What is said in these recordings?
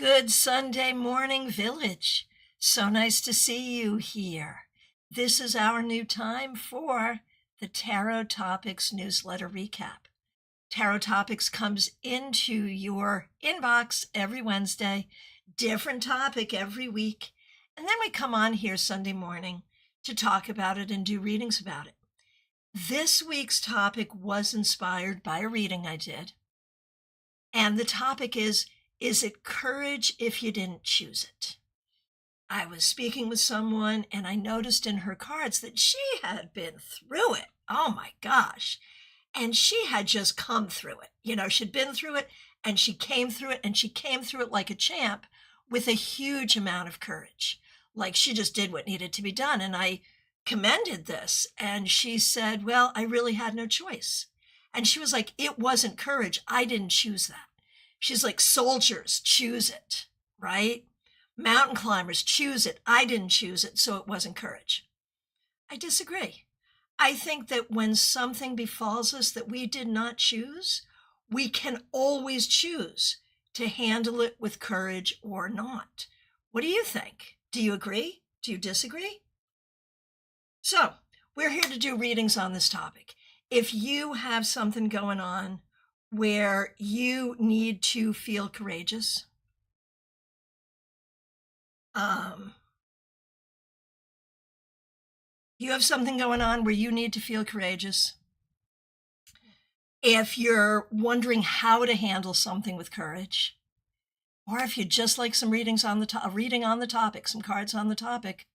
Good Sunday morning, Village. So nice to see you here. This is our new time for the Tarot Topics newsletter recap. Tarot Topics comes into your inbox every Wednesday, different topic every week, and then we come on here Sunday morning to talk about it and do readings about it. This week's topic was inspired by a reading I did, and the topic is it courage if you didn't choose it? I was speaking with someone and I noticed in her cards that she had been through it. Oh my gosh. And she had just come through it. You know, she'd been through it and she came through it, and she came through it like a champ with a huge amount of courage. Like she just did what needed to be done. And I commended this. And she said, well, I really had no choice. And she was like, it wasn't courage. I didn't choose that. She's like, soldiers choose it, right? Mountain climbers choose it. I didn't choose it, so it wasn't courage. I disagree. I think that when something befalls us that we did not choose, we can always choose to handle it with courage or not. What do you think? Do you agree? Do you disagree? So, we're here to do readings on this topic. If you have something going on where you need to feel courageous, you have something going on where you need to feel courageous. If you're wondering how to handle something with courage, or if you just like some readings on the reading on the topic, some cards on the topic,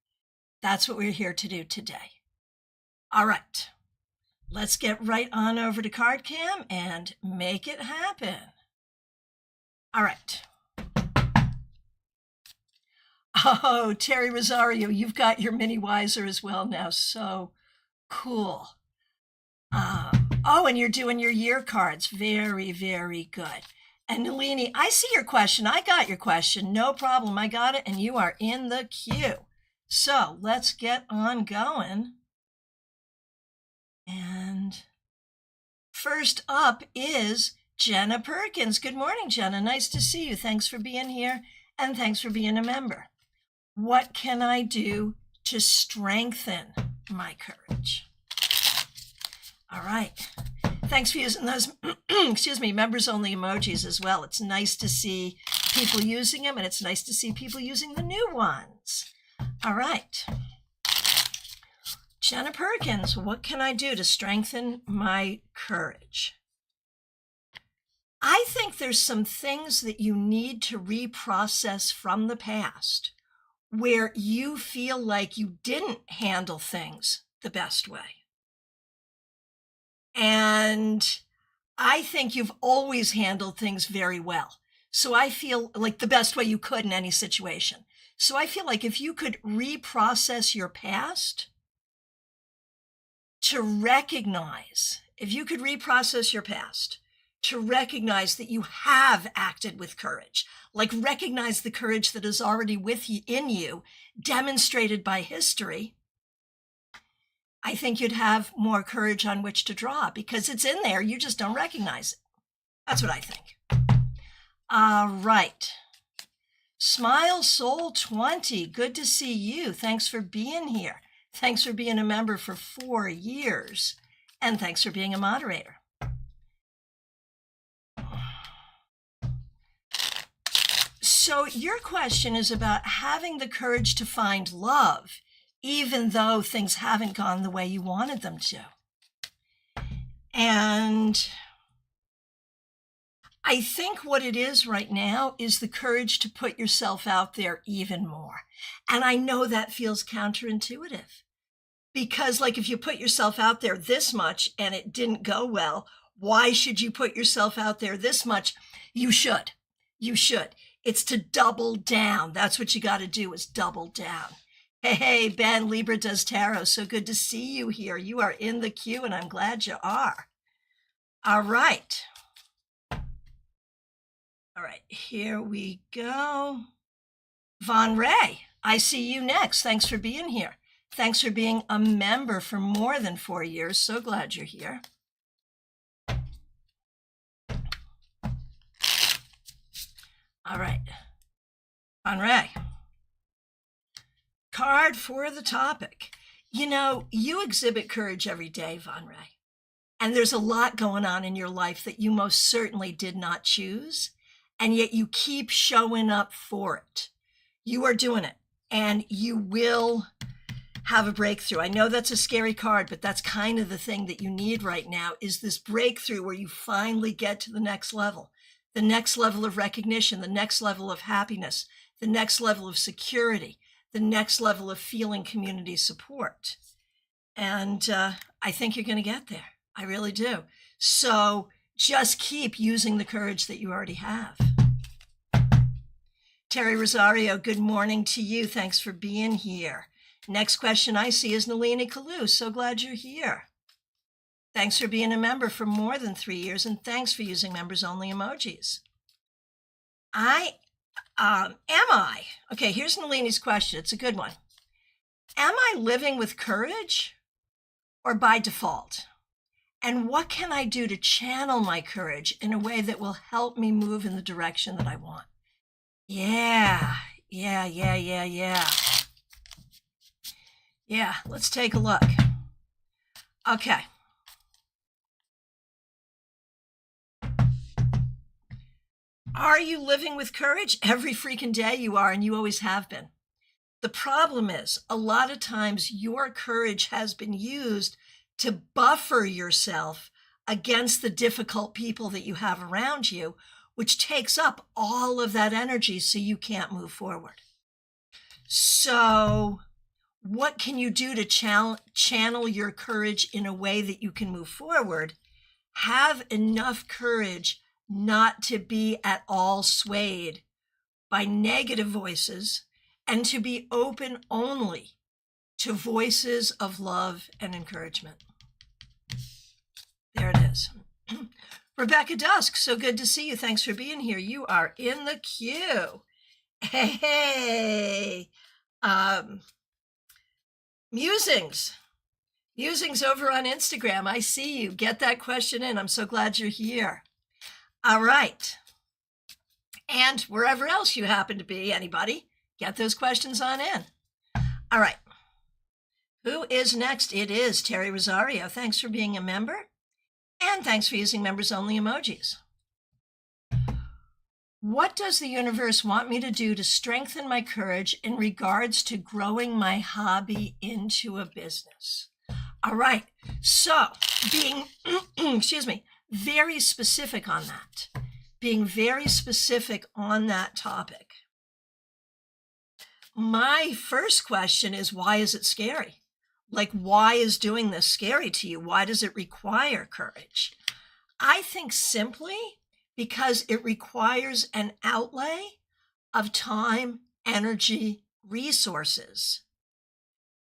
that's what we're here to do today. All right. Let's get right on over to CardCam and make it happen. All right. Oh, Terry Rosario, you've got your mini Wiser as well now. So cool. Oh, and you're doing your year cards. Very, very good. And Nalini, I see your question. I got your question. No problem. I got it. And you are in the queue. So let's get on going. And first up is Jenna Perkins. Good morning, Jenna. Nice to see you. Thanks for being here, and thanks for being a member. What can I do to strengthen my courage? All right. Thanks for using those, members-only emojis as well. It's nice to see people using them, and it's nice to see people using the new ones. All right. Jenna Perkins, what can I do to strengthen my courage? I think there's some things that you need to reprocess from the past where you feel like you didn't handle things the best way. And I think you've always handled things very well. So I feel like the best way you could in any situation. So I feel like if you could reprocess your past, to recognize, if you could reprocess your past, to recognize that you have acted with courage, like recognize the courage that is already in you, demonstrated by history, I think you'd have more courage on which to draw because it's in there. You just don't recognize it. That's what I think. All right. Smile Soul 20. Good to see you. Thanks for being here. Thanks for being a member for 4 years, and thanks for being a moderator. So your question is about having the courage to find love, even though things haven't gone the way you wanted them to. And I think what it is right now is the courage to put yourself out there even more. And I know that feels counterintuitive. Because like if you put yourself out there this much and it didn't go well, why should you put yourself out there this much? You should. You should. It's to double down. That's what you got to do is double down. Hey, Ben, Libra does tarot. So good to see you here. You are in the queue and I'm glad you are. All right. All right, here we go. Von Ray, I see you next. Thanks for being here. Thanks for being a member for more than 4 years. So glad you're here. All right. Ray. Card for the topic. You know, you exhibit courage every day, Ray. And there's a lot going on in your life that you most certainly did not choose. And yet you keep showing up for it. You are doing it. And you will have a breakthrough. I know that's a scary card, but that's kind of the thing that you need right now, is this breakthrough where you finally get to the next level of recognition, the next level of happiness, the next level of security, the next level of feeling community support. And I think you're going to get there. I really do. So just keep using the courage that you already have. Terry Rosario, good morning to you. Thanks for being here. Next question I see is Nalini Kalu. So glad you're here. Thanks for being a member for more than 3 years, and thanks for using members-only emojis. Okay, here's Nalini's question. It's a good one. Am I living with courage or by default? And what can I do to channel my courage in a way that will help me move in the direction that I want? Yeah, let's take a look. Okay. Are you living with courage? Every freaking day you are, and you always have been. The problem is, a lot of times your courage has been used to buffer yourself against the difficult people that you have around you, which takes up all of that energy so you can't move forward. So what can you do to channel your courage in a way that you can move forward? Have enough courage not to be at all swayed by negative voices and to be open only to voices of love and encouragement. There it is. Rebecca Dusk, so good to see you. Thanks for being here. You are in the queue. Hey, Musings over on Instagram. I see you. Get that question in. I'm so glad you're here. All right. And wherever else you happen to be, anybody, get those questions on in. All right. Who is next? It is Terry Rosario. Thanks for being a member. And thanks for using members-only emojis. What does the universe want me to do to strengthen my courage in regards to growing my hobby into a business? All right. So being, very specific on that. Being very specific on that topic. My first question is, why is it scary? Like, why is doing this scary to you? Why does it require courage? I think simply because it requires an outlay of time, energy, resources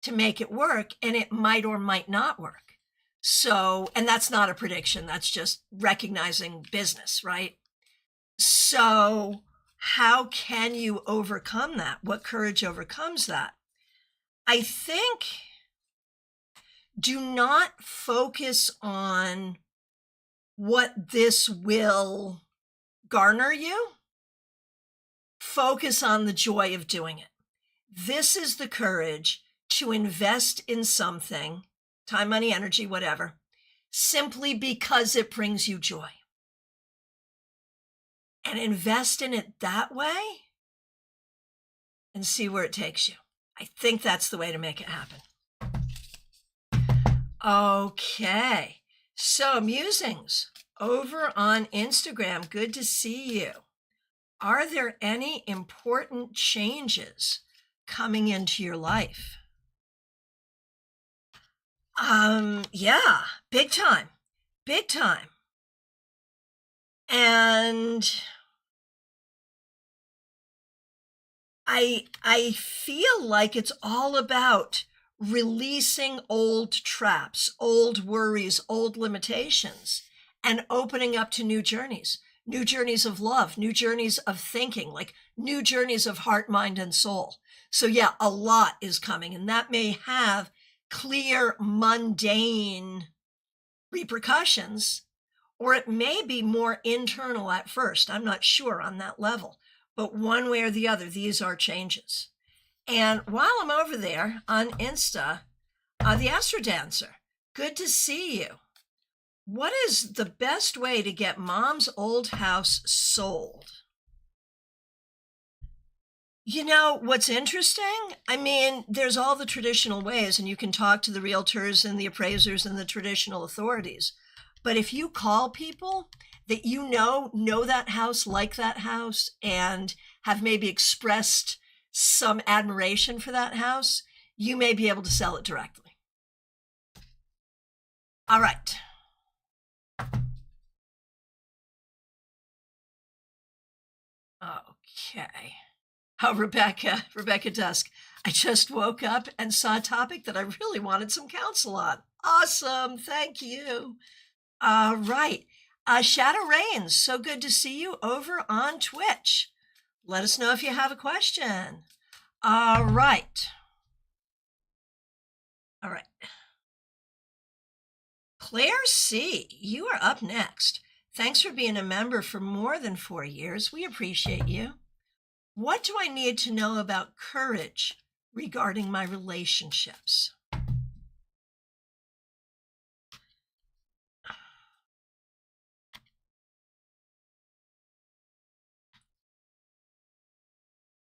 to make it work, and it might or might not work. So, and that's not a prediction, that's just recognizing business, right? So how can you overcome that? What courage overcomes that? I think do not focus on what this will garner you. Focus on the joy of doing it. This is the courage to invest in something, time, money, energy, whatever, simply because it brings you joy. And invest in it that way and see where it takes you. I think that's the way to make it happen. Okay, so musings over on Instagram. Good to see you. Are there any important changes coming into your life? Yeah, big time. And I feel like it's all about releasing old traps, old worries, old limitations, and opening up to new journeys of love, new journeys of thinking, like new journeys of heart, mind, and soul. So yeah, a lot is coming, and that may have clear, mundane repercussions, or it may be more internal at first. I'm not sure on that level, but one way or the other, these are changes. And while I'm over there on Insta, the Astro Dancer, good to see you. What is the best way to get mom's old house sold? You know, what's interesting? I mean, there's all the traditional ways, and you can talk to the realtors and the appraisers and the traditional authorities. But if you call people that you know that house, like that house, and have maybe expressed some admiration for that house, you may be able to sell it directly. All right. Okay. Oh, Rebecca Dusk. I just woke up and saw a topic that I really wanted some counsel on. Awesome. Thank you. All right. Shadow Reigns, so good to see you over on Twitch. Let us know if you have a question. All right. All right. Claire C., you are up next. Thanks for being a member for more than 4 years. We appreciate you. What do I need to know about courage regarding my relationships?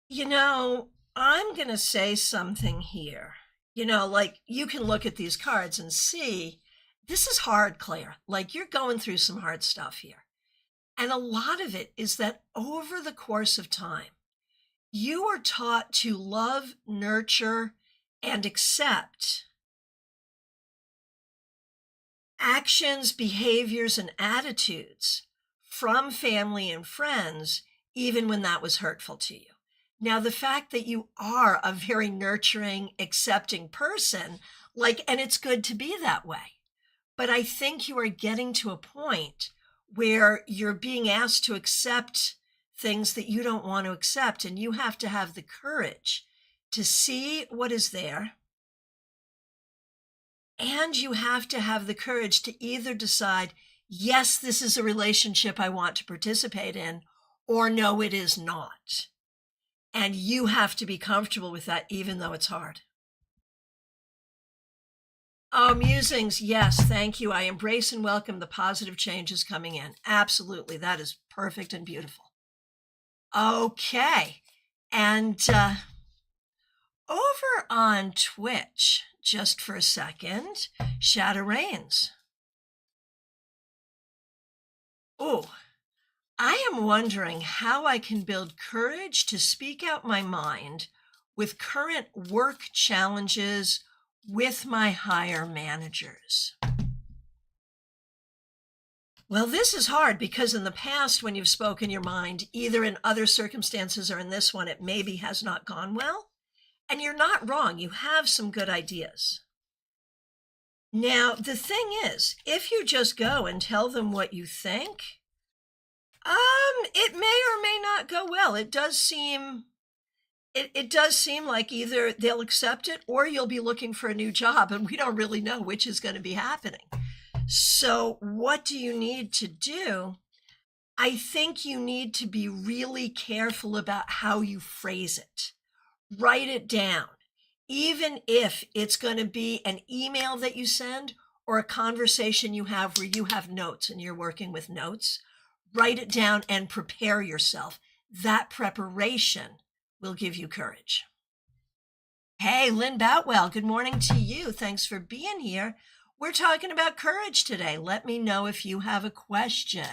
You know, I'm going to say something here. You know, like you can look at these cards and see this is hard, Claire. Like you're going through some hard stuff here. And a lot of it is that over the course of time, you are taught to love, nurture, and accept actions, behaviors, and attitudes from family and friends, even when that was hurtful to you. Now, the fact that you are a very nurturing, accepting person, and it's good to be that way. But I think you are getting to a point where you're being asked to accept things that you don't want to accept, and you have to have the courage to see what is there. And you have to have the courage to either decide, yes, this is a relationship I want to participate in, or no, it is not. And you have to be comfortable with that, even though it's hard. Oh, musings. Yes. Thank you. I embrace and welcome the positive changes coming in. Absolutely. That is perfect and beautiful. Okay. And over on Twitch, just for a second, Shadow Reigns. Oh, I am wondering how I can build courage to speak out my mind with current work challenges with my higher managers. Well, this is hard because in the past, when you've spoken your mind, either in other circumstances or in this one, it maybe has not gone well. And you're not wrong. You have some good ideas. Now, the thing is, if you just go and tell them what you think, it may or may not go well. It does seem like either they'll accept it or you'll be looking for a new job, and we don't really know which is going to be happening. So what do you need to do? I think you need to be really careful about how you phrase it. Write it down, even if it's going to be an email that you send or a conversation you have where you have notes and you're working with notes. Write it down and prepare yourself. That preparation will give you courage. Hey, Lynn Boutwell, good morning to you. Thanks for being here. We're talking about courage today. Let me know if you have a question.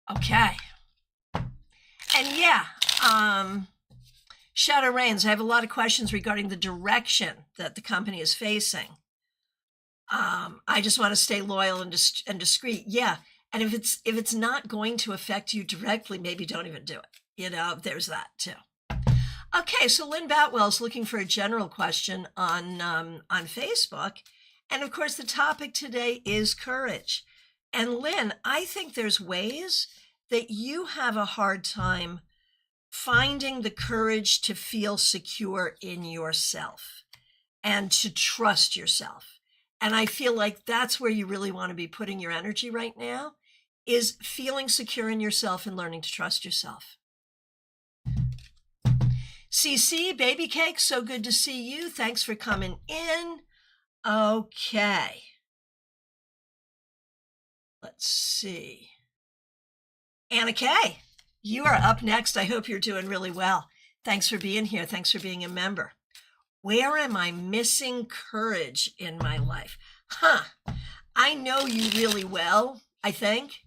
Okay. And yeah, Shadow Reigns, I have a lot of questions regarding the direction that the company is facing. I just want to stay loyal and discreet. Yeah. And if it's not going to affect you directly, maybe don't even do it. There's that too. Okay. So Lynn Boutwell's looking for a general question on Facebook. And of course, the topic today is courage. And Lynn, I think there's ways that you have a hard time finding the courage to feel secure in yourself and to trust yourself. And I feel like that's where you really want to be putting your energy right now, is feeling secure in yourself and learning to trust yourself. CC, Baby Cake, so good to see you. Thanks for coming in. Okay. Let's see. Anna Kay, you are up next. I hope you're doing really well. Thanks for being here. Thanks for being a member. Where am I missing courage in my life? I know you really well, I think,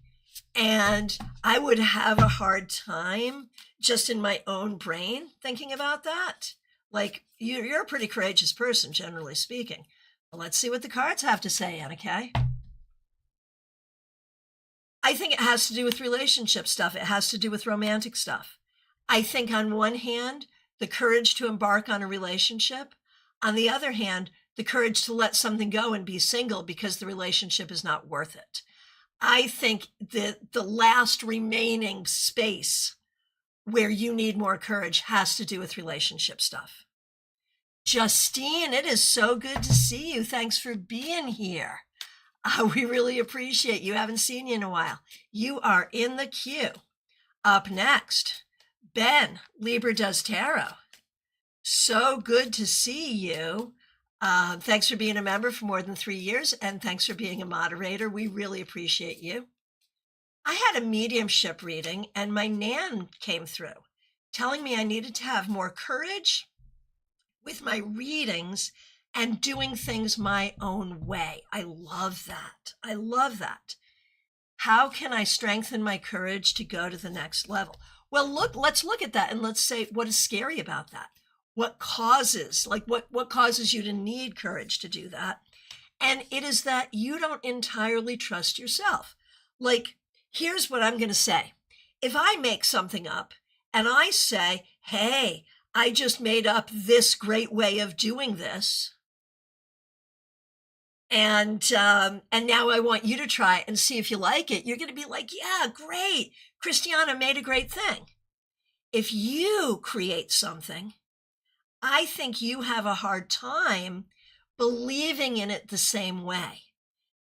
and I would have a hard time just in my own brain thinking about that. Like, you're a pretty courageous person, generally speaking. Well, let's see what the cards have to say, Anna Kay. I think it has to do with relationship stuff. It has to do with romantic stuff. I think on one hand, the courage to embark on a relationship. On the other hand, the courage to let something go and be single because the relationship is not worth it. I think that the last remaining space where you need more courage has to do with relationship stuff. Justine, it is so good to see you. Thanks for being here. We really appreciate you. Haven't seen you in a while. You are in the queue. Up next, Ben, Libra Does Tarot. So good to see you. Thanks for being a member for more than 3 years, and thanks for being a moderator. We really appreciate you. I had a mediumship reading, and my Nan came through, telling me I needed to have more courage with my readings and doing things my own way. I love that. I love that. How can I strengthen my courage to go to the next level? Well, let's look at that and let's say what is scary about that. What causes you to need courage to do that? And it is that you don't entirely trust yourself. Like, here's what I'm going to say. If I make something up and I say, hey, I just made up this great way of doing this, and now I want you to try it and see if you like it, you're going to be like, yeah, great. Christiana made a great thing. If you create something, I think you have a hard time believing in it the same way.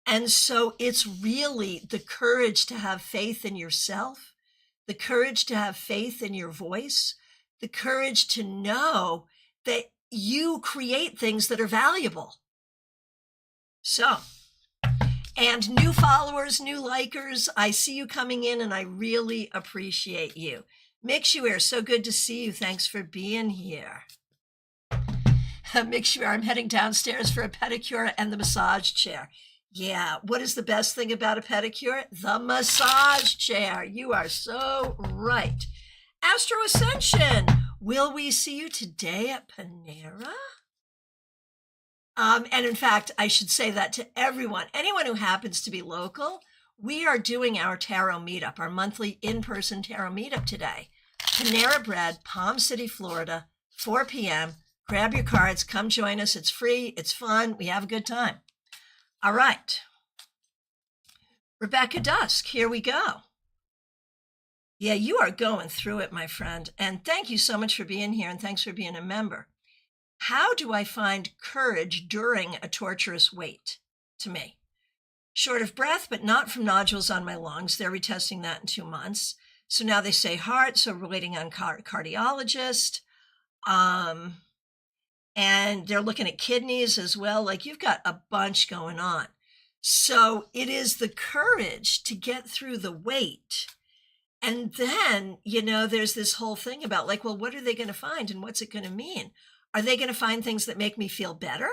And so it's really the courage to have faith in yourself, the courage to have faith in your voice, the courage to know that you create things that are valuable. So, and new followers, new likers, I see you coming in and I really appreciate you. Mixuer, so good to see you. Thanks for being here. Mixuer, I'm heading downstairs for a pedicure and the massage chair. Yeah, what is the best thing about a pedicure? The massage chair. You are so right. Astro Ascension, will we see you today at Panera? And in fact, I should say that to anyone who happens to be local, we are doing our tarot meetup, our monthly in-person tarot meetup today. Panera Bread, Palm City, Florida, 4 p.m. Grab your cards, come join us. It's free, it's fun, we have a good time. All right. Rebecca Dusk, here we go. Yeah, you are going through it, my friend. And thank you so much for being here, and thanks for being a member. How do I find courage during a torturous wait? To me, short of breath, but not from nodules on my lungs. They're retesting that in 2 months. So now they say heart, so we're waiting on cardiologist. And they're looking at kidneys as well. Like, you've got a bunch going on. So it is the courage to get through the wait. And then, there's this whole thing about like, well, what are they going to find and what's it going to mean? Are they going to find things that make me feel better?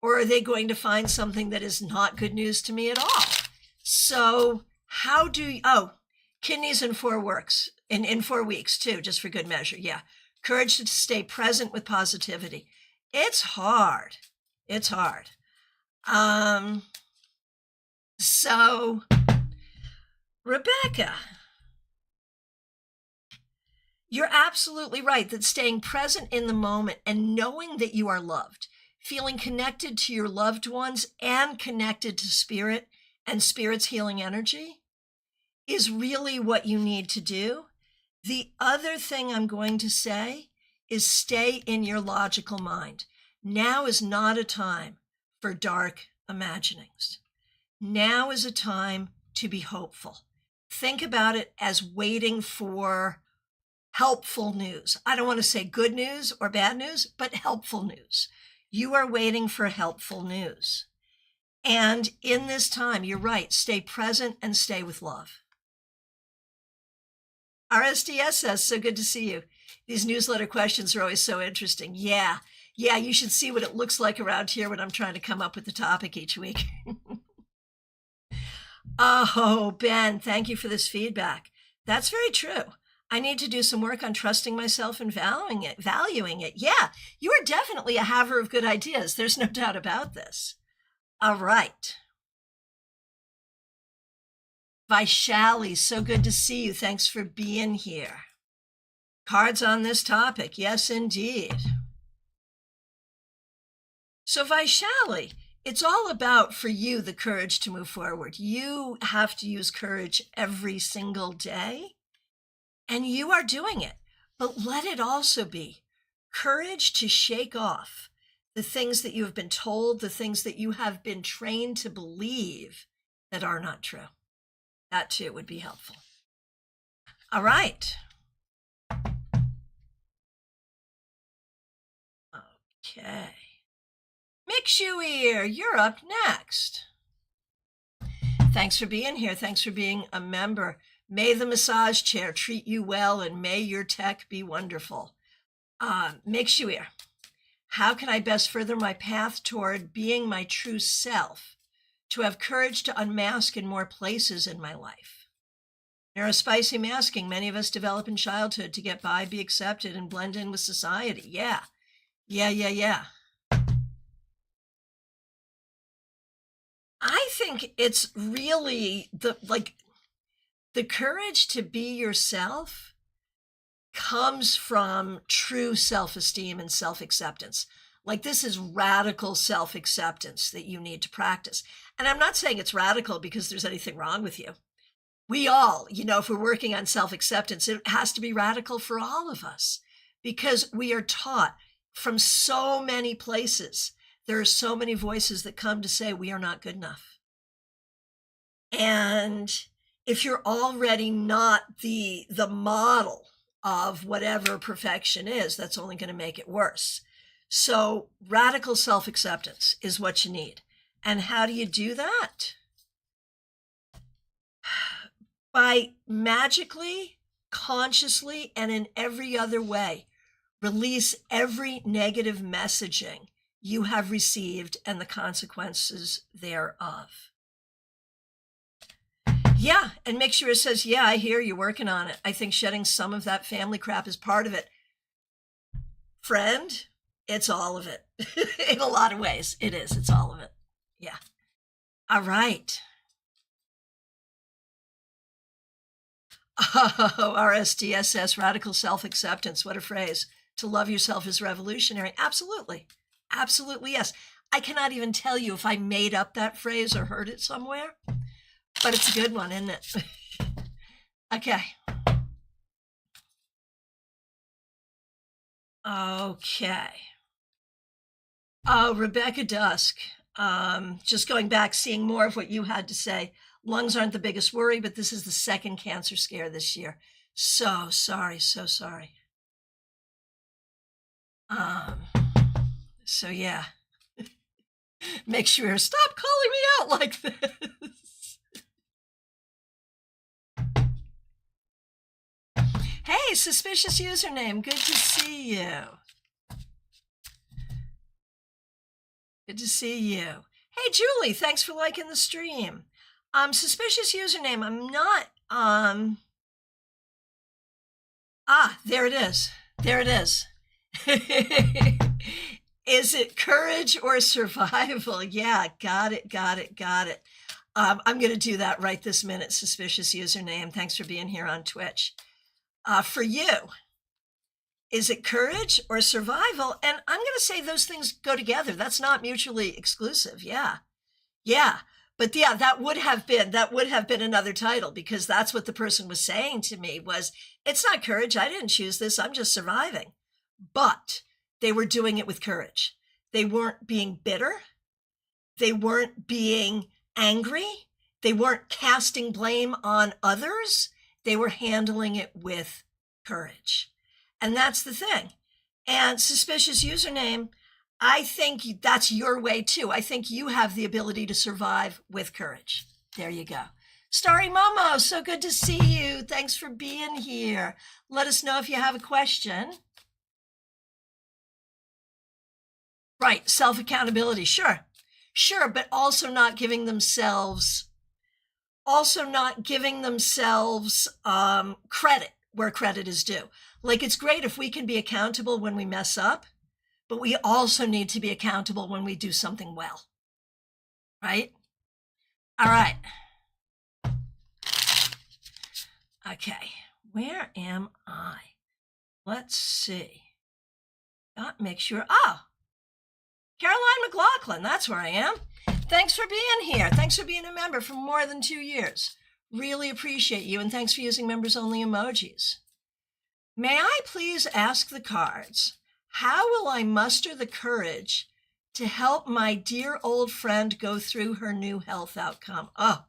Or are they going to find something that is not good news to me at all? So kidneys in 4 weeks, in 4 weeks too, just for good measure. Yeah. Courage to stay present with positivity. It's hard. It's hard. So Rebecca, you're absolutely right that staying present in the moment and knowing that you are loved, feeling connected to your loved ones and connected to spirit and spirit's healing energy is really what you need to do. The other thing I'm going to say is stay in your logical mind. Now is not a time for dark imaginings. Now is a time to be hopeful. Think about it as waiting for helpful news. I don't want to say good news or bad news, but helpful news. You are waiting for helpful news. And in this time, you're right, stay present and stay with love. RSDS says, so good to see you. These newsletter questions are always so interesting. Yeah, you should see what it looks like around here when I'm trying to come up with the topic each week. Oh, Ben, thank you for this feedback. That's very true. I need to do some work on trusting myself and valuing it. Yeah, you are definitely a haver of good ideas. There's no doubt about this. All right. Vaishali, so good to see you. Thanks for being here. Cards on this topic. Yes, indeed. So Vaishali, it's all about, for you, the courage to move forward. You have to use courage every single day, and you are doing it. But let it also be courage to shake off the things that you have been told, the things that you have been trained to believe that are not true. That too would be helpful. All right. Okay. Mixuir, you're up next. Thanks for being here. Thanks for being a member. May the massage chair treat you well, and may your tech be wonderful. Mixuir, how can I best further my path toward being my true self, to have courage to unmask in more places in my life? Neurospicy masking, many of us develop in childhood to get by, be accepted, and blend in with society. Yeah. I think it's really the courage to be yourself comes from true self-esteem and self-acceptance. Like, this is radical self-acceptance that you need to practice. And I'm not saying it's radical because there's anything wrong with you. We all, if we're working on self-acceptance, it has to be radical for all of us, because we are taught from so many places. There are so many voices that come to say we are not good enough. And if you're already not the model of whatever perfection is, that's only going to make it worse. So radical self-acceptance is what you need. And how do you do that? By magically, consciously, and in every other way, release every negative messaging you have received and the consequences thereof. Yeah, and Mixuir says, yeah, I hear you working on it. I think shedding some of that family crap is part of it. Friend, it's all of it. In a lot of ways, it is. It's all of it. Yeah. All right. Oh, RSDSS, radical self-acceptance. What a phrase. To love yourself is revolutionary. Absolutely. Absolutely, yes. I cannot even tell you if I made up that phrase or heard it somewhere, but it's a good one, isn't it? Okay. Okay. Oh, Rebecca Dusk. Just going back, seeing more of what you had to say. Lungs aren't the biggest worry, but this is the second cancer scare this year. So sorry, so sorry. So yeah. Make sure, stop calling me out like this. Hey, suspicious username, good to see you. Good to see you. Hey, Julie, thanks for liking the stream. Suspicious username, I'm not, there it is. There it is. Is it courage or survival? Yeah, got it. I'm going to do that right this minute, suspicious username. Thanks for being here on Twitch. For you, is it courage or survival? And I'm going to say those things go together. That's not mutually exclusive. Yeah. But yeah, that would have been another title, because that's what the person was saying to me was, it's not courage. I didn't choose this. I'm just surviving. But they were doing it with courage. They weren't being bitter. They weren't being angry. They weren't casting blame on others. They were handling it with courage. And that's the thing. And suspicious username, I think that's your way too. I think you have the ability to survive with courage. There you go. Starry Momo, so good to see you. Thanks for being here. Let us know if you have a question. Right, self-accountability, sure, but also not giving themselves credit where credit is due. Like, it's great if we can be accountable when we mess up, but we also need to be accountable when we do something well, right? All right. Okay, where am I? Let's see. Make sure. Oh, Caroline McLaughlin, that's where I am. Thanks for being here. Thanks for being a member for more than 2 years. Really appreciate you, and thanks for using members-only emojis. May I please ask the cards, how will I muster the courage to help my dear old friend go through her new health outcome? Oh,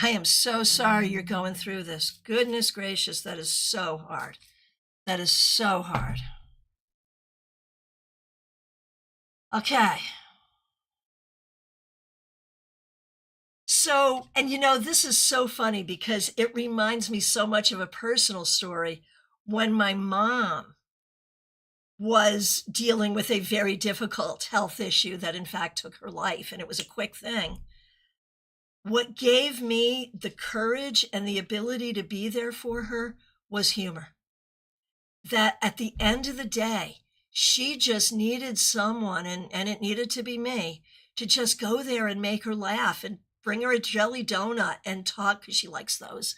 I am so sorry you're going through this. Goodness gracious, that is so hard. That is so hard. Okay. So, and this is so funny because it reminds me so much of a personal story when my mom was dealing with a very difficult health issue that in fact took her life, and it was a quick thing. What gave me the courage and the ability to be there for her was humor. That at the end of the day, she just needed someone, and it needed to be me, to just go there and make her laugh and bring her a jelly donut and talk, because she liked those,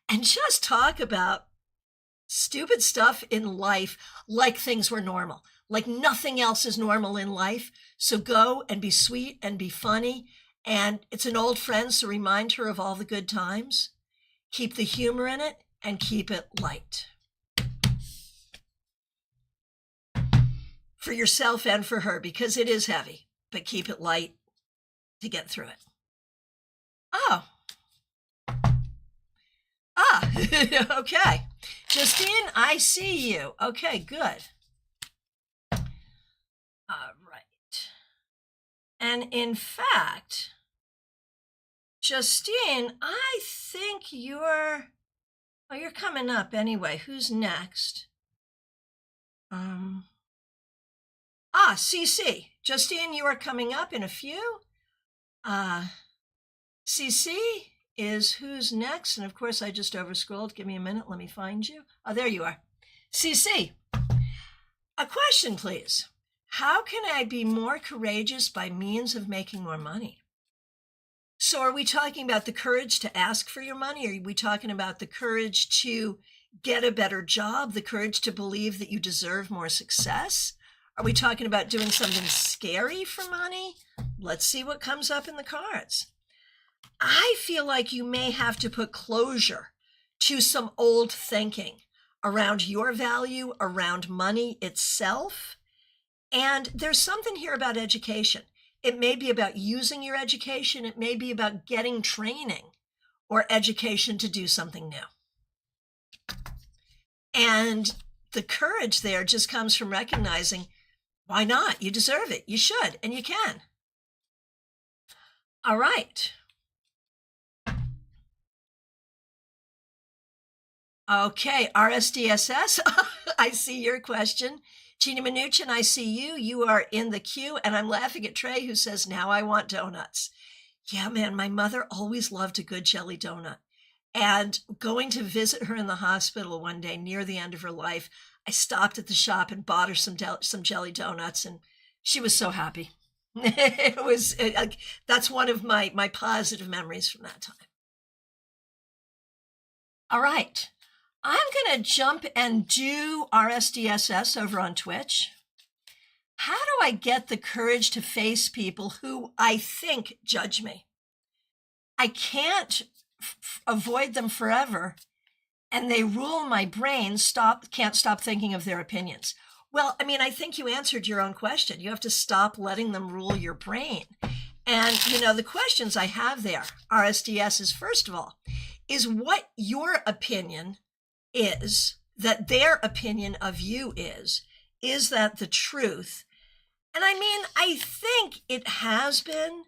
and just talk about stupid stuff in life like things were normal, like nothing else is normal in life. So go and be sweet and be funny. And it's an old friend, so remind her of all the good times. Keep the humor in it and keep it light. For yourself and for her, because it is heavy, but keep it light to get through it. Oh. Okay. Justine, I see you. Okay, good. All right. And in fact, Justine, I think you're coming up anyway. Who's next? CC. Justine, you are coming up in a few. CC is who's next. And of course, I just overscrolled. Give me a minute. Let me find you. Oh, there you are. CC. A question, please. How can I be more courageous by means of making more money? So are we talking about the courage to ask for your money? Or are we talking about the courage to get a better job, the courage to believe that you deserve more success? Are we talking about doing something scary for money? Let's see what comes up in the cards. I feel like you may have to put closure to some old thinking around your value, around money itself. And there's something here about education. It may be about using your education. It may be about getting training or education to do something new. And the courage there just comes from recognizing, why not? You deserve it. You should, and you can. All right. Okay, RSDSS, I see your question. Gina Mnuchin, I see you. You are in the queue, and I'm laughing at Trey, who says, now I want donuts. Yeah, man, my mother always loved a good jelly donut. And going to visit her in the hospital one day near the end of her life, I stopped at the shop and bought her some jelly donuts, and she was so happy. That's one of my positive memories from that time. All right. I'm going to jump and do RSDSS over on Twitch. How do I get the courage to face people who I think judge me? I can't avoid them forever, and they rule my brain, can't stop thinking of their opinions. Well, I mean, I think you answered your own question. You have to stop letting them rule your brain. And, the questions I have there, RSDS, is first of all, is what your opinion is, that their opinion of you is that the truth? And I mean, I think it has been,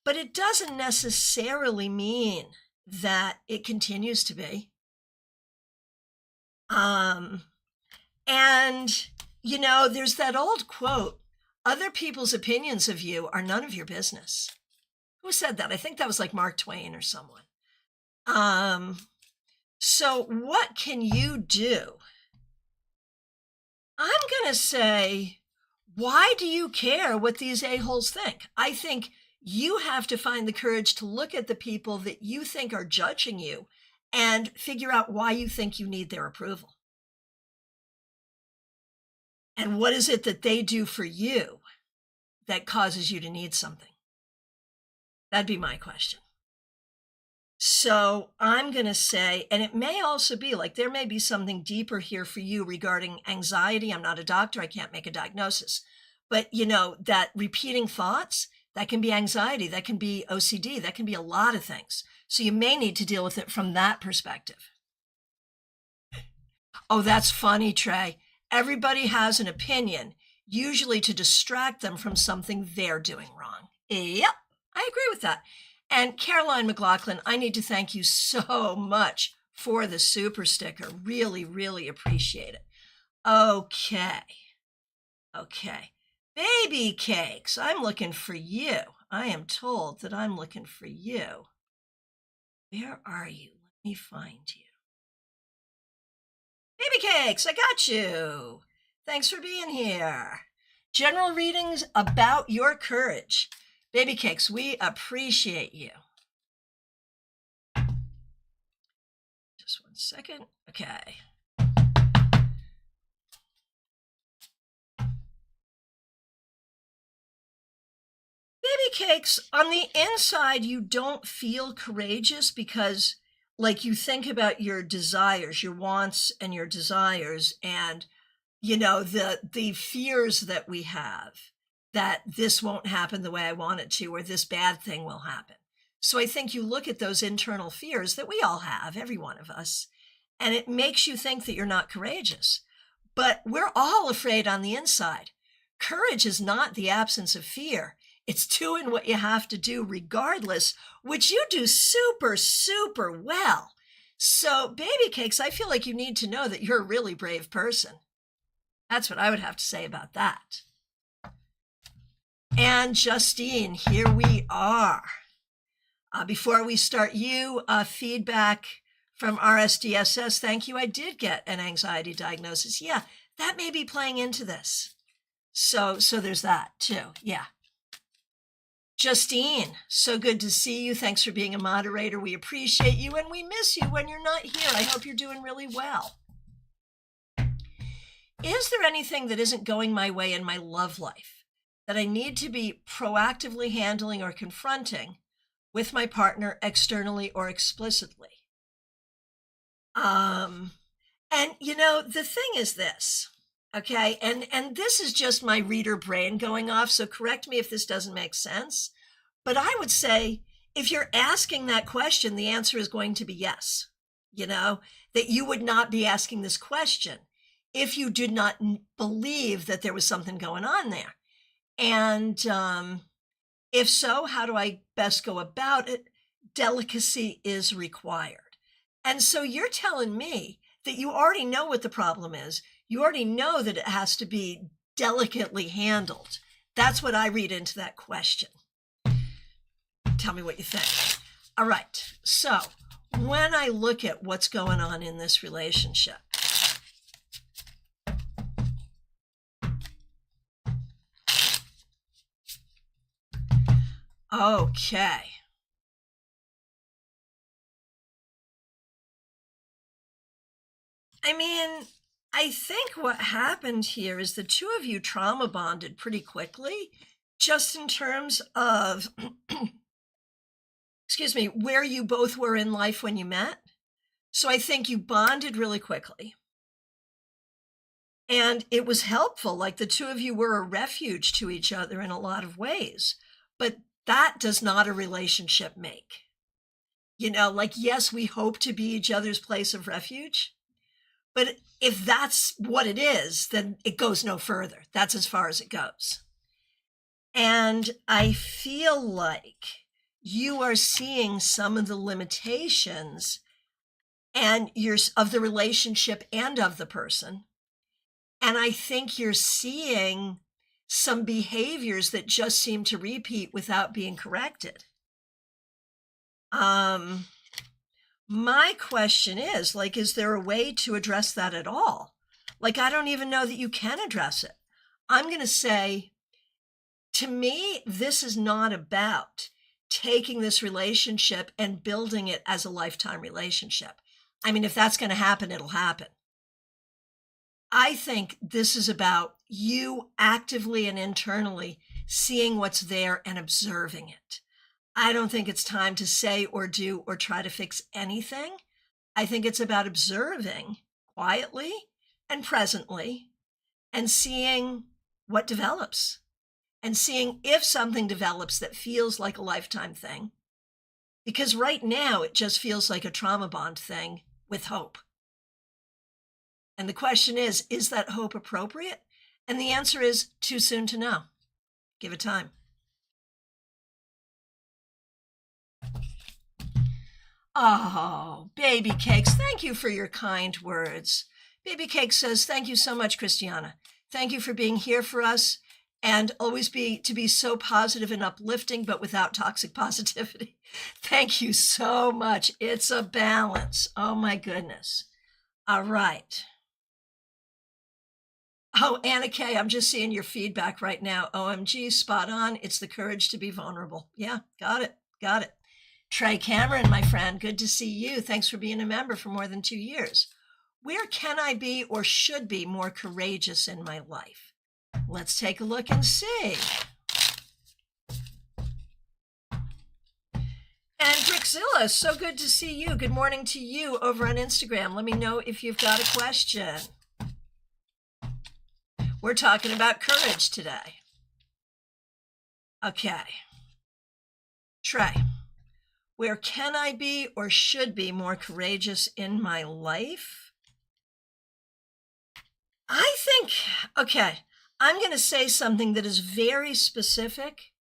but it doesn't necessarily mean that it continues to be. And, there's that old quote, other people's opinions of you are none of your business. Who said that? I think that was like Mark Twain or someone. So what can you do? I'm going to say, why do you care what these a-holes think? I think you have to find the courage to look at the people that you think are judging you and figure out why you think you need their approval. And what is it that they do for you that causes you to need something? That'd be my question. So I'm going to say, and it may also be like there may be something deeper here for you regarding anxiety. I'm not a doctor. I can't make a diagnosis. But, that repeating thoughts, that can be anxiety. That can be OCD. That can be a lot of things. So you may need to deal with it from that perspective. Oh, that's funny, Trey. Everybody has an opinion, usually to distract them from something they're doing wrong. Yep, I agree with that. And Caroline McLaughlin, I need to thank you so much for the super sticker. Really, really appreciate it. Okay. Baby Cakes, I'm looking for you. I am told that I'm looking for you. Where are you? Let me find you. Baby Cakes, I got you. Thanks for being here. General readings about your courage. Baby Cakes, we appreciate you. Just one second. Okay. Baby Cakes, on the inside, you don't feel courageous because you think about your desires, your wants and your desires, and the fears that we have that this won't happen the way I want it to, or this bad thing will happen. So I think you look at those internal fears that we all have, every one of us, and it makes you think that you're not courageous. But we're all afraid on the inside. Courage is not the absence of fear. It's doing what you have to do regardless, which you do super, super well. So, Baby Cakes, I feel like you need to know that you're a really brave person. That's what I would have to say about that. And Justine, here we are. Before we start feedback from RSDSS, thank you. I did get an anxiety diagnosis. Yeah, that may be playing into this. So there's that too. Yeah. Justine, so good to see you. Thanks for being a moderator. We appreciate you, and we miss you when you're not here. I hope you're doing really well. Is there anything that isn't going my way in my love life that I need to be proactively handling or confronting with my partner externally or explicitly? And the thing is this, okay? And this is just my reader brain going off, so correct me if this doesn't make sense. But I would say if you're asking that question, the answer is going to be yes. That you would not be asking this question if you did not believe that there was something going on there. And if so, how do I best go about it? Delicacy is required. And so you're telling me that you already know what the problem is. You already know that it has to be delicately handled. That's what I read into that question. Tell me what you think. All right. So when I look at what's going on in this relationship, okay. I mean, I think what happened here is the two of you trauma bonded pretty quickly, just in terms of, where you both were in life when you met. So I think you bonded really quickly. And it was helpful, like the two of you were a refuge to each other in a lot of ways. But that does not a relationship make. Like, yes, we hope to be each other's place of refuge, but if that's what it is, then it goes no further. That's as far as it goes. And I feel like you are seeing some of the limitations and of the relationship and of the person. And I think you're seeing some behaviors that just seem to repeat without being corrected. My question is, like, is there a way to address that at all? Like, I don't even know that you can address it. I'm going to say, to me, this is not about taking this relationship and building it as a lifetime relationship. I mean, if that's going to happen, it'll happen. I think this is about you actively and internally seeing what's there and observing it. I don't think it's time to say or do or try to fix anything. I think it's about observing quietly and presently and seeing what develops and seeing if something develops that feels like a lifetime thing. Because right now it just feels like a trauma bond thing with hope. And the question is that hope appropriate? And the answer is too soon to know. Give it time. Oh, Baby Cakes, thank you for your kind words. Baby Cake says, thank you so much, Christiana. Thank you for being here for us and always be so positive and uplifting, but without toxic positivity. Thank you so much. It's a balance. Oh my goodness. All right. Oh, Anna Kay, I'm just seeing your feedback right now. OMG, spot on. It's the courage to be vulnerable. Yeah, got it. Got it. Trey Cameron, my friend, good to see you. Thanks for being a member for more than 2 years. Where can I be or should be more courageous in my life? Let's take a look and see. And Brickzilla, so good to see you. Good morning to you over on Instagram. Let me know if you've got a question. We're talking about courage today. Okay. Trey, where can I be or should be more courageous in my life? I think, okay, I'm going to say something that is very specific,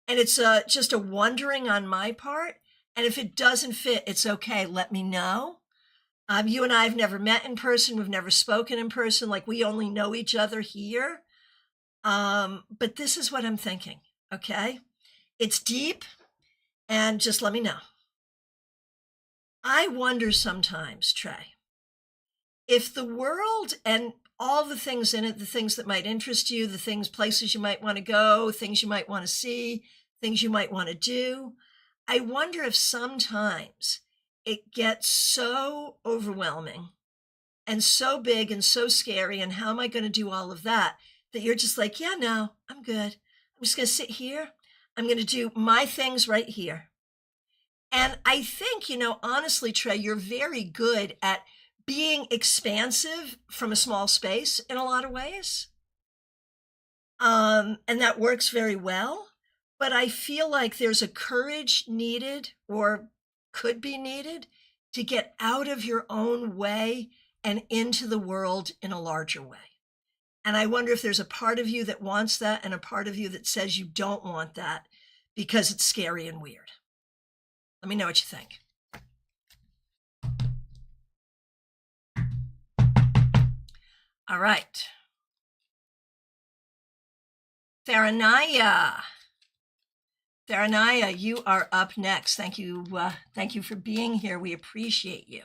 and it's just a wondering on my part. And if it doesn't fit, it's okay. Let me know. You and I have never met in person. We've never spoken in person. Like, we only know each other here. But this is what I'm thinking, okay? It's deep, and just let me know. I wonder sometimes, Trey, if the world and all the things in it, the things that might interest you, the things, places you might want to go, things you might want to see, things you might want to do, I wonder if sometimes it gets so overwhelming and so big and so scary, and how am I going to do all of that, that you're just like, yeah, no, I'm good. I'm just going to sit here. I'm going to do my things right here. And I think, honestly, Trey, you're very good at being expansive from a small space in a lot of ways. And that works very well. But I feel like there's a courage needed, or could be needed, to get out of your own way and into the world in a larger way. And I wonder if there's a part of you that wants that and a part of you that says you don't want that because it's scary and weird. Let me know what you think. All right. Theranaya, you are up next. Thank you for being here. We appreciate you.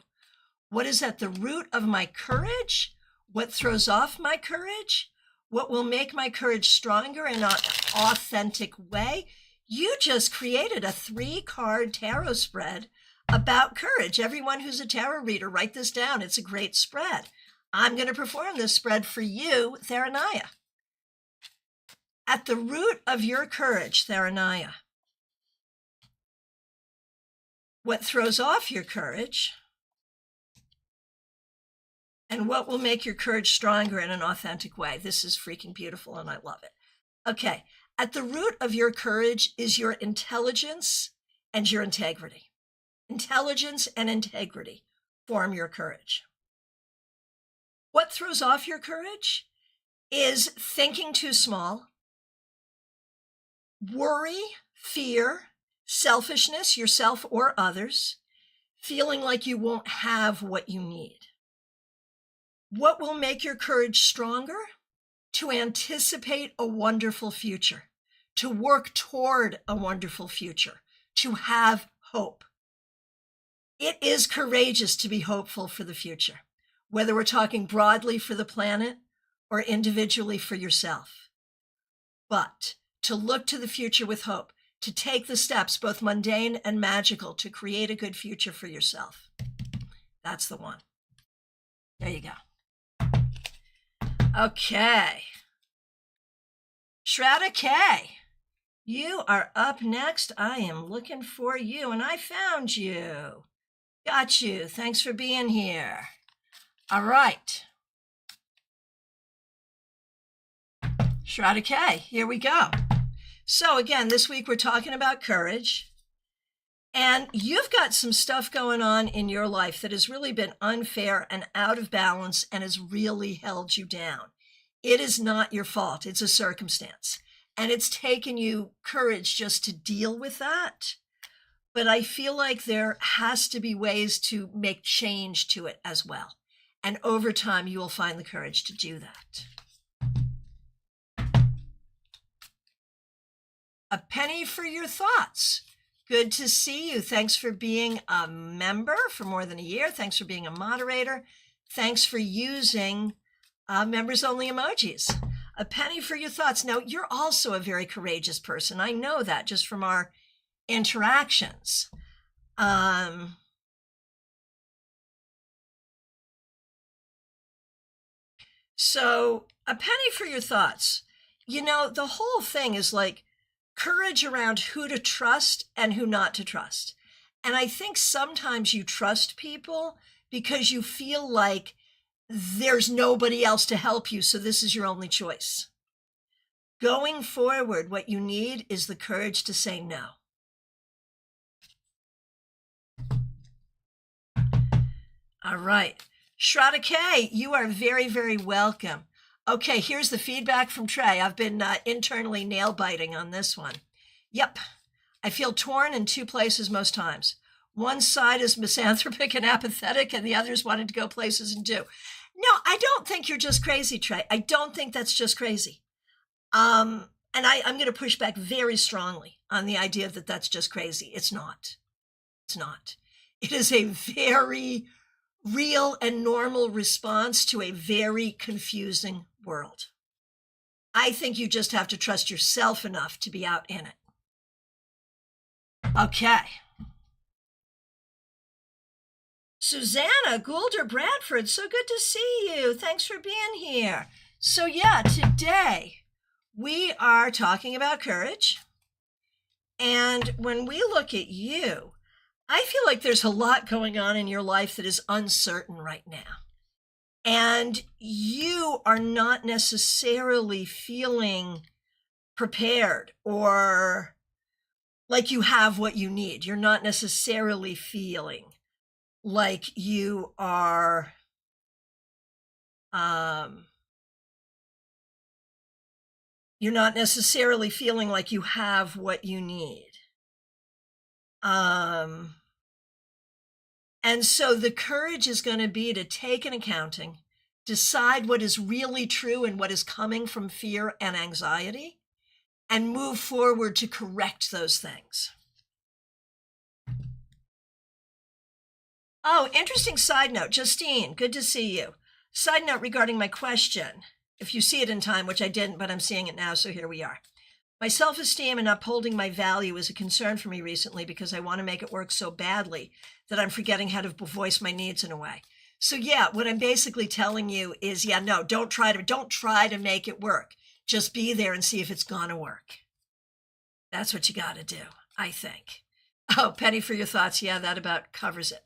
What is at the root of my courage? What throws off my courage? What will make my courage stronger in an authentic way? You just created a 3-card tarot spread about courage. Everyone who's a tarot reader, write this down. It's a great spread. I'm going to perform this spread for you, Theranaya. At the root of your courage, Theranaya, what throws off your courage, and what will make your courage stronger in an authentic way. This is freaking beautiful, and I love it. Okay, At the root of your courage is your intelligence and your integrity. Intelligence and integrity form your courage. What throws off your courage is thinking too small, worry, fear, selfishness, yourself or others, feeling like you won't have what you need. What will make your courage stronger? To anticipate a wonderful future, to work toward a wonderful future, to have hope. It is courageous to be hopeful for the future, whether we're talking broadly for the planet or individually for yourself. But to look to the future with hope, to take the steps, both mundane and magical, to create a good future for yourself. That's the one. There you go. Okay. Shraddha K, you are up next. I am looking for you, and I found you. Got you. Thanks for being here. All right. Shraddha K, here we go. So again, this week we're talking about courage. And you've got some stuff going on in your life that has really been unfair and out of balance and has really held you down. It is not your fault. It's a circumstance. And it's taken you courage just to deal with that. But I feel like there has to be ways to make change to it as well. And over time, you will find the courage to do that. A penny for your thoughts. Good to see you. Thanks for being a member for more than a year. Thanks for being a moderator. Thanks for using members only emojis. A penny for your thoughts. Now, you're also a very courageous person. I know that just from our interactions. So a penny for your thoughts. You know, the whole thing is like courage around who to trust and who not to trust. And I think sometimes you trust people because you feel like there's nobody else to help you, so this is your only choice. Going forward, what you need is the courage to say no. All right. Shraddha K, you are very, very welcome. Okay, here's the feedback from Trey. I've been internally nail biting on this one. Yep, I feel torn in two places most times. One side is misanthropic and apathetic, and the other is wanting to go places and do. No, I don't think you're just crazy, Trey. I don't think that's just crazy. And I'm going to push back very strongly on the idea that that's just crazy. It's not. It's not. It is a very real and normal response to a very confusing world. I think you just have to trust yourself enough to be out in it. Okay. Susanna Goulder Bradford, so good to see you. Thanks for being here. So yeah, today we are talking about courage. And when we look at you, I feel like there's a lot going on in your life that is uncertain right now. And you are not necessarily feeling prepared or like you have what you need. You're not necessarily feeling like you are you're not necessarily feeling like you have what you need. And so the courage is going to be to take an accounting, decide what is really true and what is coming from fear and anxiety, and move forward to correct those things. Oh, interesting side note. Justine, good to see you. Side note regarding my question. If you see it in time, which I didn't, but I'm seeing it now, so here we are. My self-esteem and upholding my value is a concern for me recently because I want to make it work so badly that I'm forgetting how to voice my needs in a way. So yeah, what I'm basically telling you is, yeah, no, don't try to make it work. Just be there and see if it's gonna work. That's what you got to do, I think. Oh, Penny for your thoughts. Yeah, that about covers it.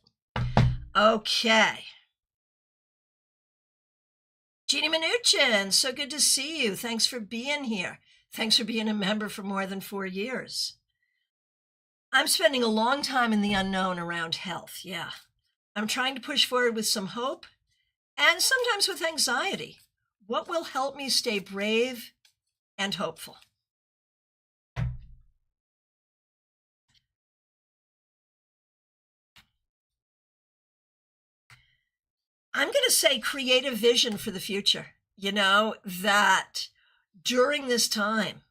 Okay. Jeannie Mnuchin, so good to see you. Thanks for being here. Thanks for being a member for more than 4 years. I'm spending a long time in the unknown around health, yeah. I'm trying to push forward with some hope and sometimes with anxiety. What will help me stay brave and hopeful? I'm going to say create a vision for the future. That during this time,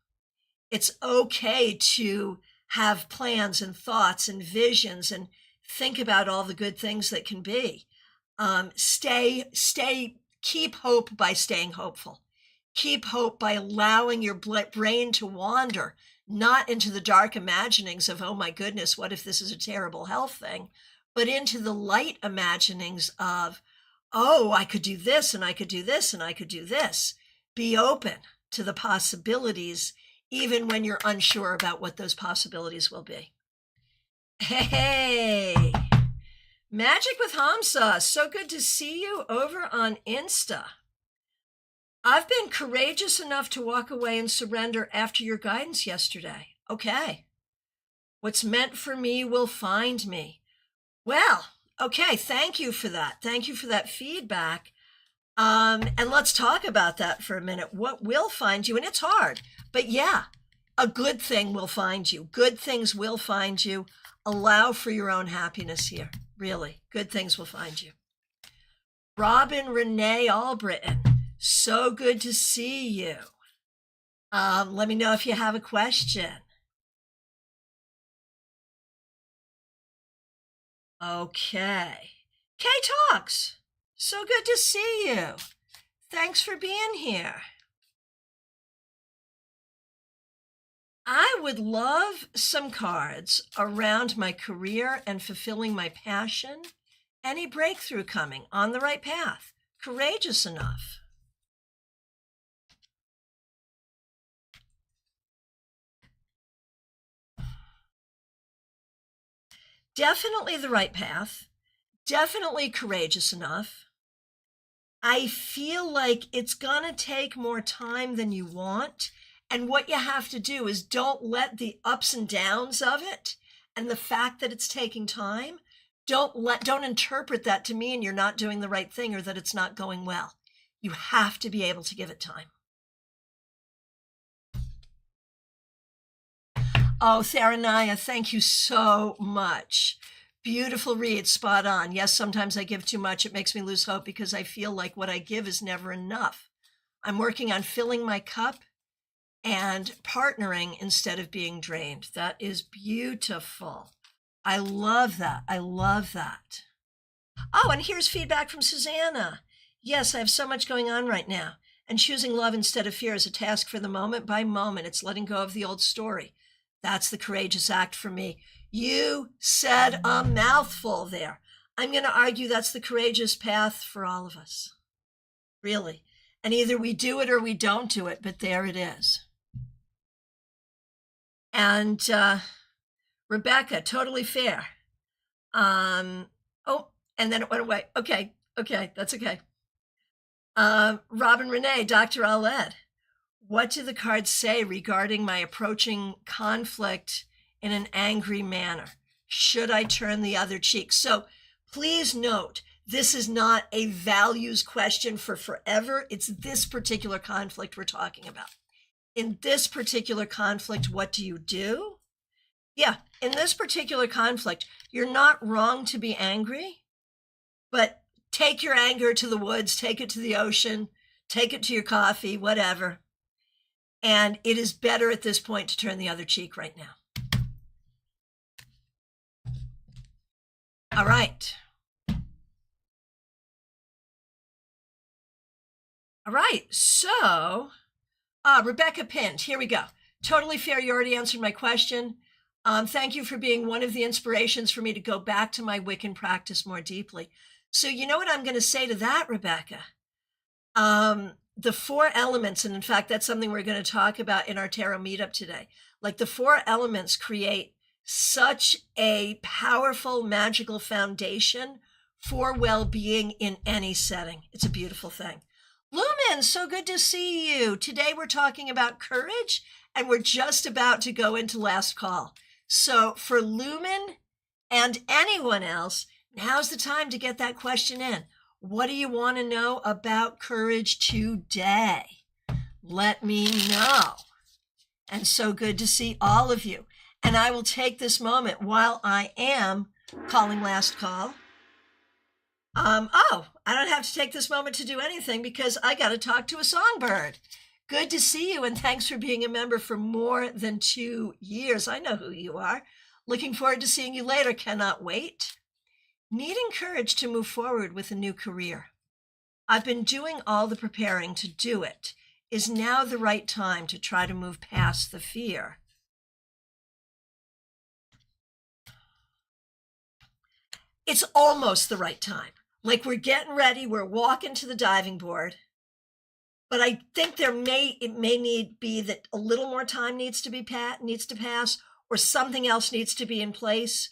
it's okay to have plans and thoughts and visions and think about all the good things that can be. Keep hope by staying hopeful. Keep hope by allowing your brain to wander, not into the dark imaginings of, oh my goodness, what if this is a terrible health thing, but into the light imaginings of, oh, I could do this and I could do this and I could do this. Be open to the possibilities, even when you're unsure about what those possibilities will be. Hey, Magic with Hamza, so good to see you over on Insta. I've been courageous enough to walk away and surrender after your guidance yesterday. Okay. What's meant for me will find me. Well, okay, thank you for that. Thank you for that feedback. And let's talk about that for a minute. What will find you? And it's hard, but yeah, a good thing will find you. Good things will find you. Allow for your own happiness here. Really, good things will find you. Robin Renee Albritton, so good to see you. Let me know if you have a question. Okay. Kay Talks, so good to see you. Thanks for being here. I would love some cards around my career and fulfilling my passion. Any breakthrough coming, on the right path, courageous enough. Definitely the right path, definitely courageous enough. I feel like it's gonna take more time than you want. And what you have to do is don't let the ups and downs of it and the fact that it's taking time, don't interpret that to mean you're not doing the right thing or that it's not going well. You have to be able to give it time. Oh, Tharanaya, thank you so much. Beautiful read, spot on. Yes, sometimes I give too much. It makes me lose hope because I feel like what I give is never enough. I'm working on filling my cup and partnering instead of being drained. That is beautiful. I love that. I love that. Oh, and here's feedback from Susanna. Yes, I have so much going on right now. And choosing love instead of fear is a task for the moment by moment. It's letting go of the old story. That's the courageous act for me. You said a mouthful there. I'm going to argue that's the courageous path for all of us. Really. And either we do it or we don't do it, but there it is. And Rebecca, totally fair. Oh, and then it went away. Okay, that's okay. Robin Renee, Dr. Aled, what do the cards say regarding my approaching conflict in an angry manner? Should I turn the other cheek? So please note, this is not a values question for forever. It's this particular conflict we're talking about. In this particular conflict, what do you do? Yeah, in this particular conflict, you're not wrong to be angry, but take your anger to the woods, take it to the ocean, take it to your coffee, whatever. And it is better at this point to turn the other cheek right now. All right. All right, so Rebecca Pint, here we go. Totally fair, you already answered my question. Thank you for being one of the inspirations for me to go back to my Wiccan practice more deeply. So you know what I'm going to say to that, Rebecca? The 4 elements, and in fact, that's something we're going to talk about in our tarot meetup today. Like the 4 elements create such a powerful, magical foundation for well-being in any setting. It's a beautiful thing. Lumen, so good to see you. Today we're talking about courage, and we're just about to go into last call. So for Lumen and anyone else, now's the time to get that question in. What do you want to know about courage today? Let me know. And so good to see all of you. And I will take this moment while I am calling last call. I don't have to take this moment to do anything because I got to talk to a songbird. Good to see you, and thanks for being a member for more than 2 years. I know who you are. Looking forward to seeing you later. Cannot wait. Needing courage to move forward with a new career. I've been doing all the preparing to do it. Is now the right time to try to move past the fear? It's almost the right time. Like we're getting ready, we're walking to the diving board. But I think it may need be that a little more time needs to pass, or something else needs to be in place.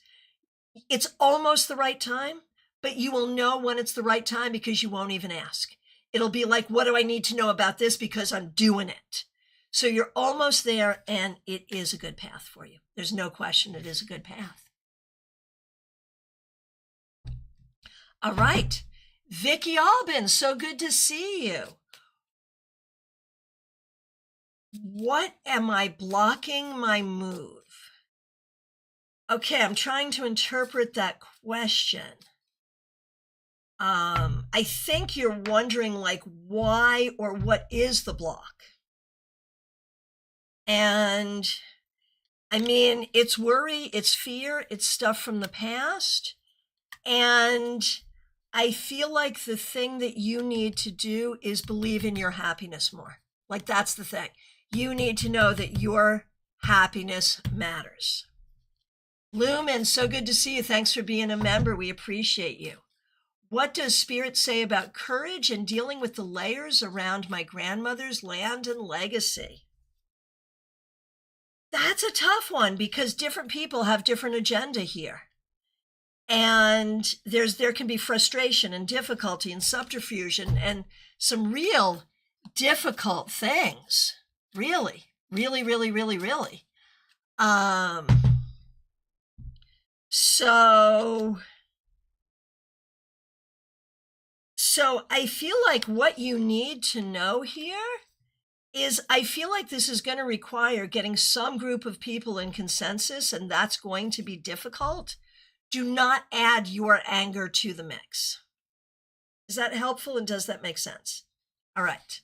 It's almost the right time, but you will know when it's the right time because you won't even ask. It'll be like, what do I need to know about this? Because I'm doing it. So you're almost there, and it is a good path for you. There's no question it is a good path. All right. Vicki Albin, so good to see you. What am I blocking my move? Okay, I'm trying to interpret that question. I think you're wondering like why or what is the block? And I mean, it's worry, it's fear, it's stuff from the past. And I feel like the thing that you need to do is believe in your happiness more. Like that's the thing. You need to know that your happiness matters. Lumen, so good to see you. Thanks for being a member. We appreciate you. What does Spirit say about courage and dealing with the layers around my grandmother's land and legacy? That's a tough one because different people have different agenda here. And there can be frustration and difficulty and subterfuge and some real difficult things. Really. So I feel like what you need to know here is I feel like this is going to require getting some group of people in consensus, and that's going to be difficult. Do not add your anger to the mix. Is that helpful, and does that make sense? All right.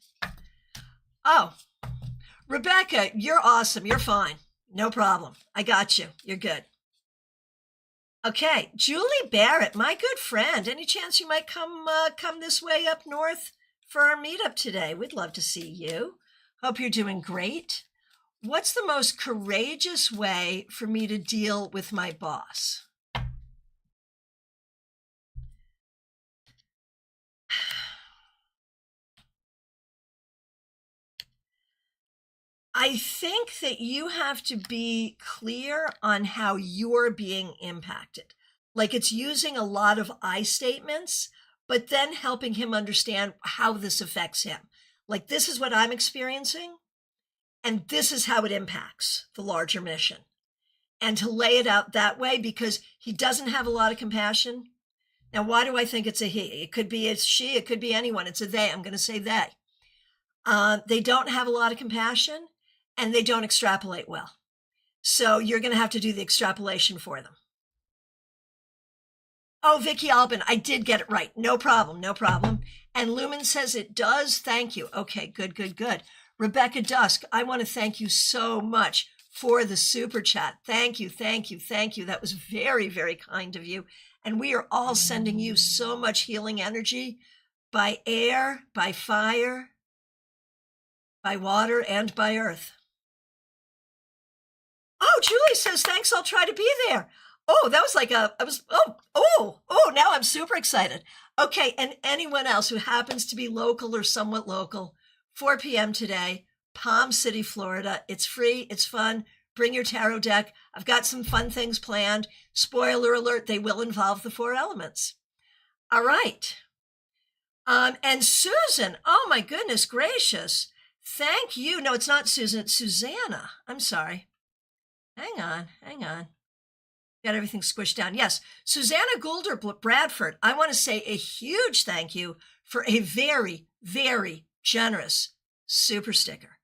Oh, Rebecca, you're awesome. You're fine. No problem. I got you. You're good. Okay, Julie Barrett, my good friend. Any chance you might come this way up north for our meetup today? We'd love to see you. Hope you're doing great. What's the most courageous way for me to deal with my boss? I think that you have to be clear on how you're being impacted. Like it's using a lot of I statements, but then helping him understand how this affects him. Like this is what I'm experiencing, and this is how it impacts the larger mission. And to lay it out that way because he doesn't have a lot of compassion. Now, why do I think it's a he? It could be a she, it could be anyone. It's a they. I'm going to say they. They don't have a lot of compassion. And they don't extrapolate well. So you're going to have to do the extrapolation for them. Oh, Vicki Albin, I did get it right. No problem. And Lumen says it does. Thank you. Okay, good. Rebecca Dusk, I want to thank you so much for the super chat. Thank you. That was very, very kind of you. And we are all sending you so much healing energy by air, by fire, by water, and by earth. Oh, Julie says, thanks, I'll try to be there. Oh, that was like now I'm super excited. Okay, and anyone else who happens to be local or somewhat local, 4 p.m. today, Palm City, Florida. It's free, it's fun. Bring your tarot deck. I've got some fun things planned. Spoiler alert, they will involve the 4 elements. All right. And Susan, oh my goodness gracious. Thank you. No, it's not Susan, it's Susanna. I'm sorry. Hang on. Got everything squished down. Yes, Susanna Goulder Bradford. I want to say a huge thank you for a very, very generous super sticker.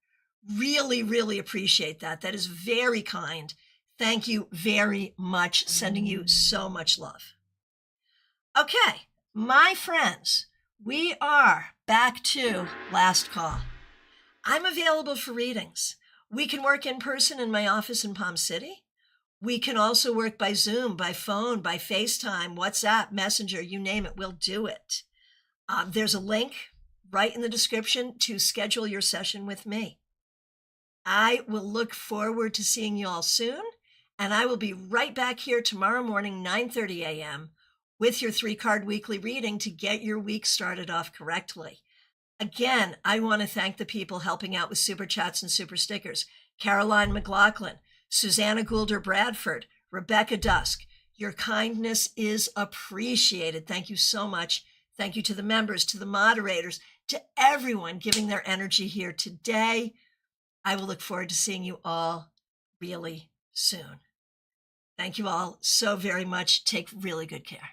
Really, really appreciate that. That is very kind. Thank you very much. Sending you so much love. Okay, my friends, we are back to last call. I'm available for readings. We can work in person in my office in Palm City. We can also work by Zoom, by phone, by FaceTime, WhatsApp, Messenger, you name it, we'll do it. There's a link right in the description to schedule your session with me. I will look forward to seeing you all soon, and I will be right back here tomorrow morning, 9:30 a.m., with your 3-card weekly reading to get your week started off correctly. Again, I want to thank the people helping out with super chats and super stickers. Caroline McLaughlin, Susanna Goulder Bradford, Rebecca Dusk. Your kindness is appreciated. Thank you so much. Thank you to the members, to the moderators, to everyone giving their energy here today. I will look forward to seeing you all really soon. Thank you all so very much. Take really good care.